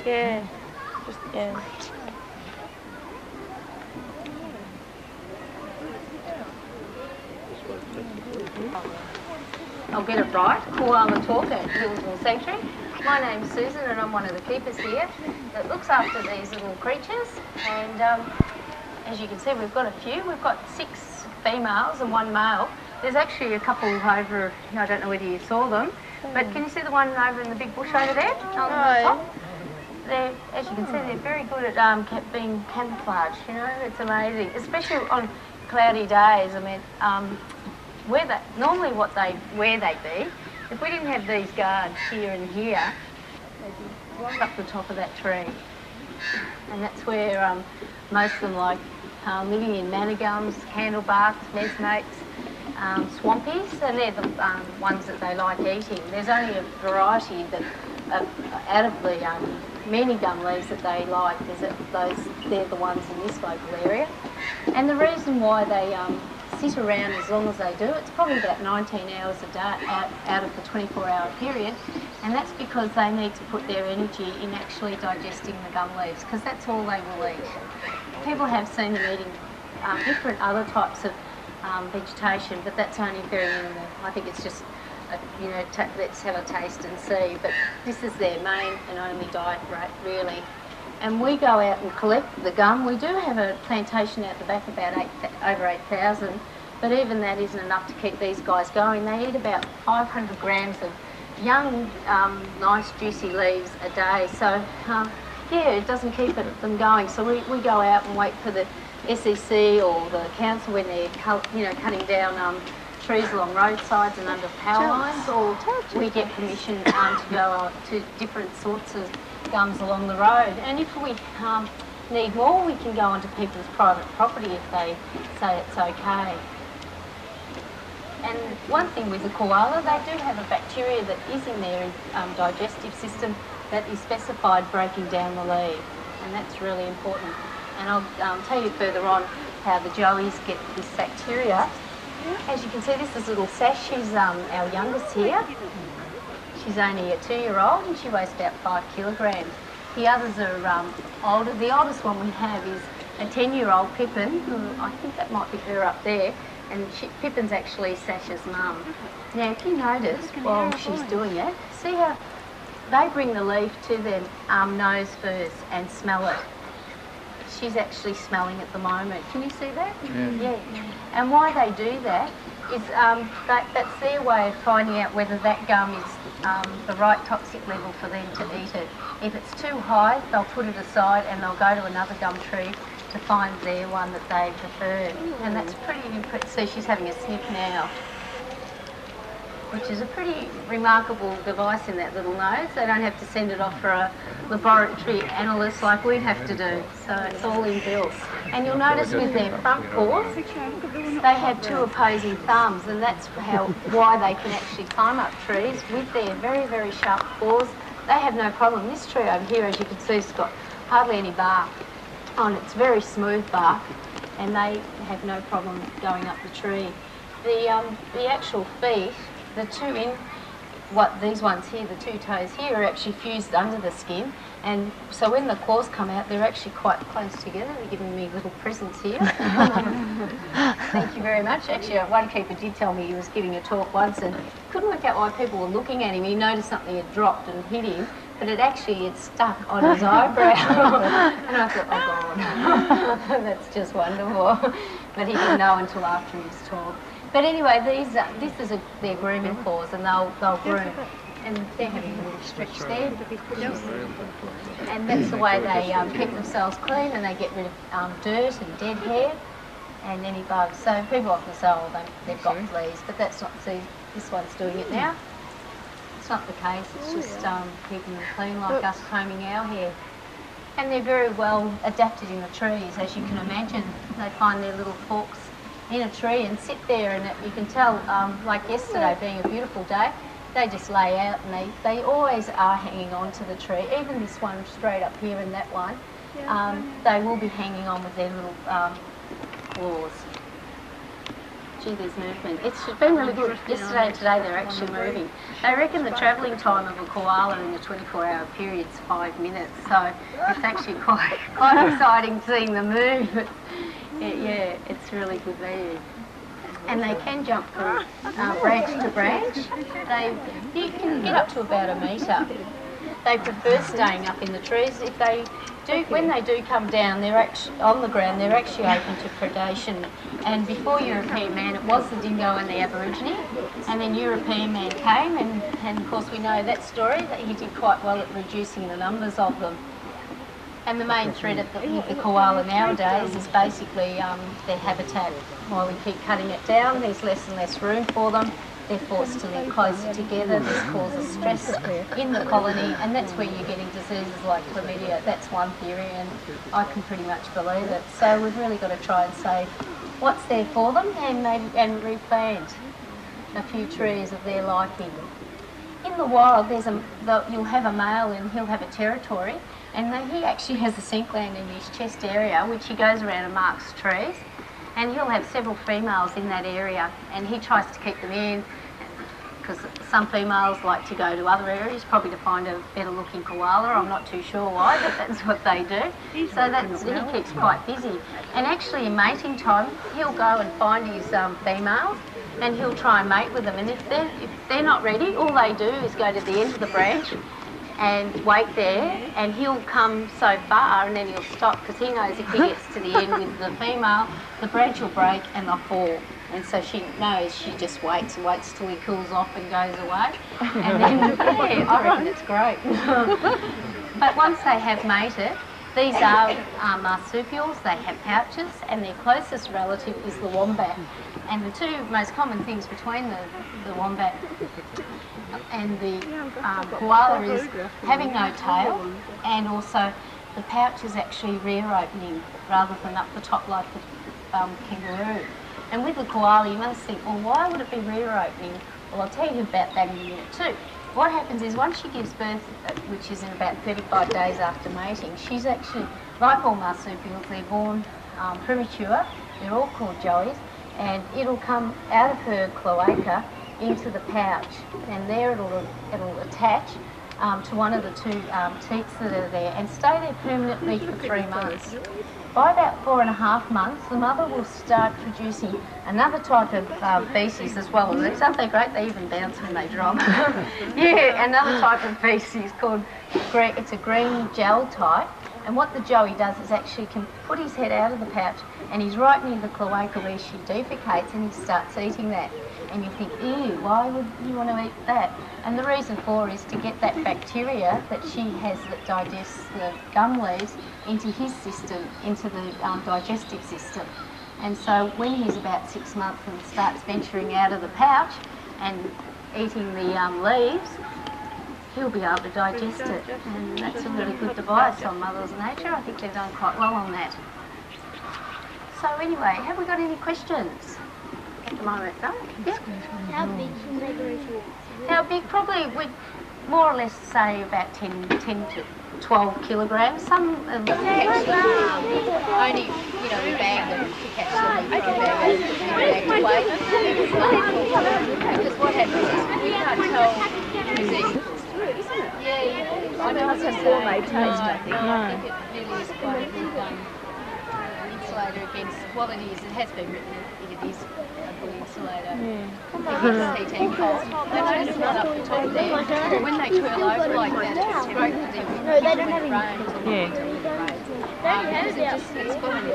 Yeah. Just, yeah. I'll get it right. Koala Talk at Healesville Sanctuary. My name's Susan and I'm one of the keepers here that looks after these little creatures. And as you can see, we've got a few. We've got 6 females and 1 male. There's actually a couple over, I don't know whether you saw them, but can you see the one over in the big bush over there on the top? As you can see, they're very good at being camouflaged, you know, it's amazing, especially on cloudy days. I mean, normally where they'd be, if we didn't have these guards here and here, they'd be right up the top of that tree. And that's where most of them like living in manigums, candlebarks, mesmates, swampies, and they're the ones that they like eating. There's only a variety that out of the many gum leaves that they like, they're the ones in this local area. And the reason why they sit around as long as they do, it's probably about 19 hours a day out of the 24-hour period, and that's because they need to put their energy in actually digesting the gum leaves, because that's all they will eat. People have seen them eating different other types of vegetation, but that's only very minimal. I think it's just, let's have a taste and see, but this is their main and only diet rate, really. And we go out and collect the gum. We do have a plantation out the back, about over 8,000, but even that isn't enough to keep these guys going. They eat about 500 grams of young, nice, juicy leaves a day. So, yeah, it doesn't keep them going. So we go out and wait for the SEC or the council when they're cutting down trees along roadsides and under power lines, or we get permission to go to different sorts of gums along the road. And if we need more, we can go onto people's private property if they say it's okay. And one thing with the koala, they do have a bacteria that is in their digestive system that is specified breaking down the leaf, and that's really important. And I'll tell you further on how the joeys get this bacteria. As you can see, this is little Sash. She's our youngest here. She's only a 2-year-old and she weighs about 5 kilograms. The others are older. The oldest one we have is a 10-year-old Pippin, who I think that might be her up there, and Pippin's actually Sash's mum. Now, if you notice while she's doing it, see how they bring the leaf to their nose first and smell it. She's actually smelling at the moment. Can you see that? Yeah. And why they do that is that's their way of finding out whether that gum is the right toxic level for them to eat it. If it's too high, they'll put it aside and they'll go to another gum tree to find their one that they prefer. And that's pretty impressive. See, she's having a sniff now, which is a pretty remarkable device in that little nose. They don't have to send it off for a laboratory analyst like we'd have to do, so it's all inbuilt. And you'll notice with their front paws, they have 2 opposing thumbs, and that's why they can actually climb up trees with their very, very sharp paws. They have no problem. This tree over here, as you can see, has got hardly any bark on it. It's very smooth bark, and they have no problem going up the tree. The actual feet, the 2 these ones here, the 2 toes here, are actually fused under the skin, and so when the claws come out, they're actually quite close together. They're giving me little presents here. Thank you very much. Actually, one keeper did tell me he was giving a talk once and couldn't work out why people were looking at him. He noticed something had dropped and hit him, but it actually had stuck on his eyebrow. And I thought, oh God, that's just wonderful. But he didn't know until after his talk. But anyway, this is their grooming paws, and they'll groom. And they're having a little stretch there. And that's the way they keep themselves clean, and they get rid of dirt and dead hair and any bugs. So people often say, oh, they've got fleas, but that's not, see, this one's doing it now. It's not the case, it's just keeping them clean like us combing our hair. And they're very well adapted in the trees, as you can imagine. They find their little forks in a tree and sit there, and you can tell, like yesterday being a beautiful day, they just lay out, and they always are hanging on to the tree. Even this one straight up here and that one, they will be hanging on with their little claws. gee, there's movement. It's been really good. Yesterday and today they're actually moving. They reckon the travelling time of a koala in the 24-hour period is 5 minutes, so it's actually quite exciting seeing them move. Yeah, it's really good value. And they can jump from branch to branch. You can get up to about a metre. They prefer staying up in the trees. If they do, when they do come down, they're actually on the ground. They're actually open to predation. And before European man, it was the dingo and the Aborigine, and then European man came, and of course we know that story, that he did quite well at reducing the numbers of them. And the main threat with the koala nowadays is basically their habitat. While we keep cutting it down, there's less and less room for them. They're forced to live closer together. This causes stress in the colony, and that's where you're getting diseases like chlamydia. That's one theory, and I can pretty much believe it. So we've really got to try and save what's there for them, and replant a few trees of their liking. In the wild, you'll have a male and he'll have a territory, and he actually has a sink gland in his chest area, which he goes around and marks trees, and he'll have several females in that area, and he tries to keep them in, because some females like to go to other areas, probably to find a better looking koala. I'm not too sure why, but that's what they do. So he keeps quite busy. And actually in mating time, he'll go and find his females, and he'll try and mate with them. And if they're not ready, all they do is go to the end of the branch and wait there, and he'll come so far and then he'll stop, because he knows if he gets to the end with the female, the branch will break and they'll fall. And so she knows, she just waits till he cools off and goes away. And then, yeah, I reckon it's great. But once they have mated, these are marsupials. They have pouches, and their closest relative is the wombat. And the two most common things between the wombat and the koala is having no tail, and also the pouch is actually rear opening rather than up the top like the kangaroo. And with the koala, you must think, well, why would it be rear opening? Well, I'll tell you about that in a minute too. What happens is once she gives birth, which is in about 35 days after mating, she's actually, like all marsupials, they're born premature. They're all called joeys, and it'll come out of her cloaca into the pouch, and there it'll attach to one of the two teats that are there and stay there permanently for 3 months. By about 4.5 months, the mother will start producing another type of feces as well as these. Aren't they great? They even bounce when they drop. Yeah, another type of feces called, it's a green gel type. And what the joey does is actually can put his head out of the pouch, and he's right near the cloaca where she defecates, and he starts eating that. And you think, ew, why would you want to eat that? And the reason for is to get that bacteria that she has that digests the gum leaves into his system, into the digestive system. And so when he's about 6 months and starts venturing out of the pouch and eating the leaves, he'll be able to digest it. And that's a really good device on Mother's Nature. I think they've done quite well on that. So anyway, have we got any questions at the moment? No? Yeah? How big can they grow to? How big? Probably we'd more or less say about 10 to 12 kilograms. Some of them actually only, we bag them to catch them. We bag them to weigh them. Because what happens is we can't tell disease. Yeah, I know it's a gourmet taste, I think. I think it really is quite a good insulator against, well it is, it has been written, it is a good insulator against heat and cold. They notice not up the top there, when they twirl over like that, it's great for them. No, they don't have any. Yeah. It's got an